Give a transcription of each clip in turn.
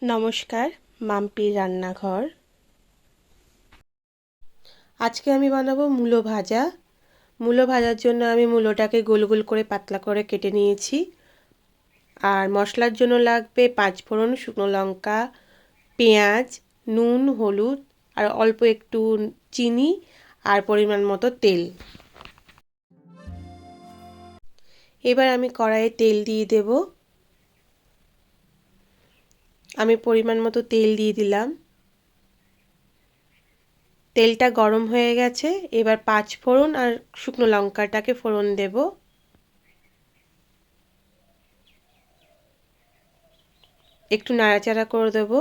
নমস্কার, মাম্পির রান্নাঘর। আজকে আমি বানাবো মূলো ভাজা। মূলো ভাজার জন্য আমি মূলোটাকে গোল গোল করে পাতলা করে কেটে নিয়েছি। আর মশলার জন্য লাগবে 5 ফোড়ন, শুকনো লঙ্কা, পেঁয়াজ, নুন, হলুদ আর অল্প একটু চিনি আর পরিমাণ মতো তেল। এবার আমি কড়াইয়ে তেল দিয়ে দেব। আমি পরিমাণ মতো তেল দিয়ে দিলাম। তেলটা গরম হয়ে গেছে। এবার 5 ফোড়ন আর শুকনো লঙ্কাটাকে ফোড়ন দেব। একটু নাড়াচাড়া করে দেব।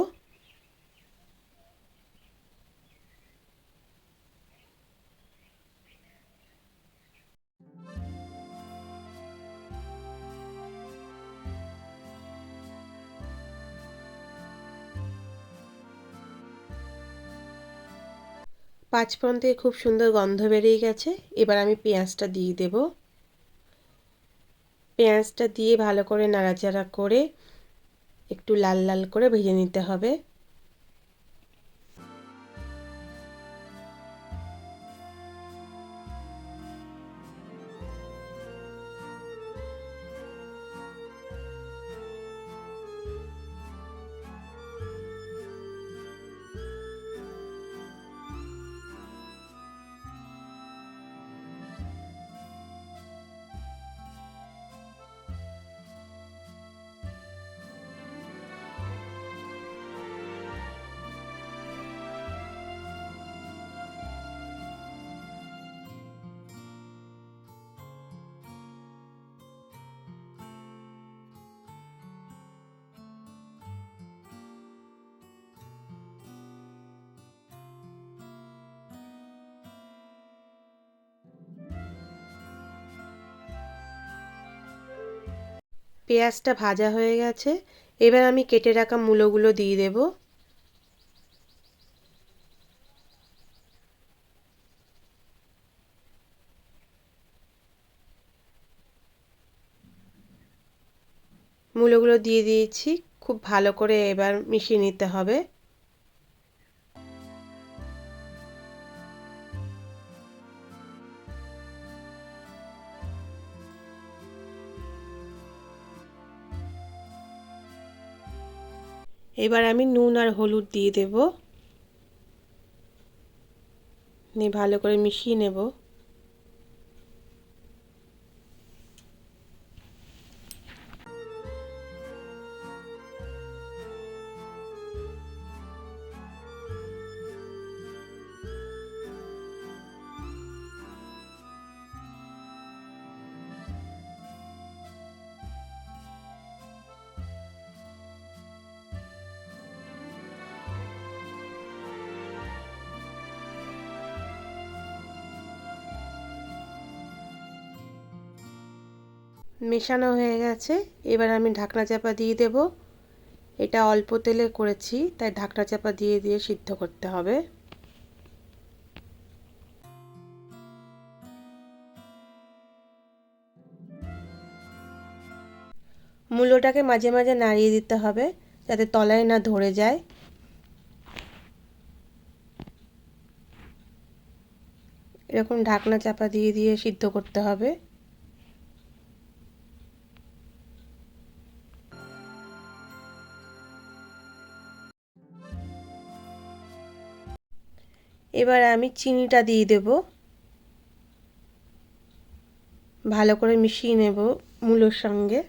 পাঁচফোড়ন থেকে খুব সুন্দর গন্ধ বেরিয়ে গেছে। এবার আমি পেঁয়াজটা দিয়ে দেব। পেঁয়াজটা দিয়ে ভালো করে নাড়াচাড়া করে একটু লাল লাল করে ভেজে নিতে হবে। পেঁয়াজটা ভাজা হয়ে গেছে। এবার আমি কেটে রাখা মূলোগুলো দিয়ে দেব। মূলোগুলো দিয়ে দিয়েছি। খুব ভালো করে এবার মিশিয়ে নিতে হবে। এবার আমি নুন আর হলুদ দিয়ে দেব। নিয়ে ভালো করে মিশিয়ে নেব। মেশানো হয়ে গেছে। এবার আমি ঢাকনা চাপা দিয়ে দেব। এটা অল্প তেলে করেছি, তাই ঢাকনা চাপা দিয়ে দিয়ে সিদ্ধ করতে হবে। মূলোটাকে মাঝে মাঝে নাড়িয়ে দিতে হবে যাতে তলায় না ধরে যায়। এরকম ঢাকনা চাপা দিয়ে দিয়ে সিদ্ধ করতে হবে। এবার আমি চিনিটা দিয়ে দেব। ভালো করে মিশিয়ে নেব মূলোর সঙ্গে।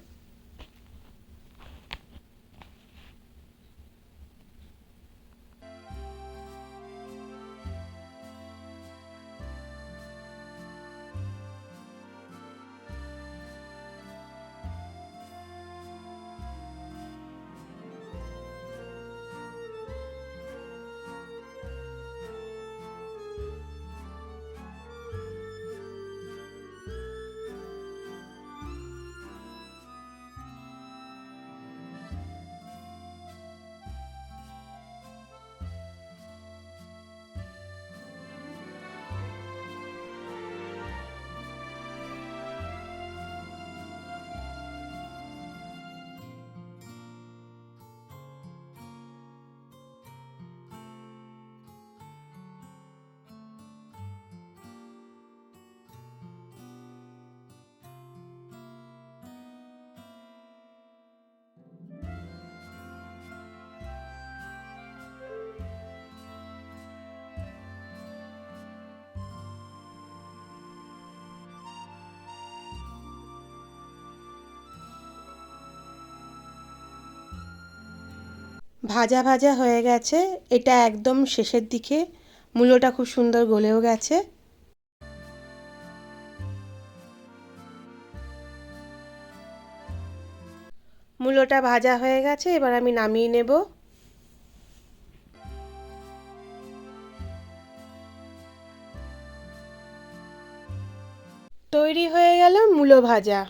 ভাজা ভাজা হয়ে গেছে, এটা একদম শেষের দিকে। মূলোটা খুব সুন্দর গলেও গেছে। মূলোটা ভাজা হয়ে গেছে, এবার আমি নামিয়ে নেব। তৈরি হয়ে গেল মূলো ভাজা।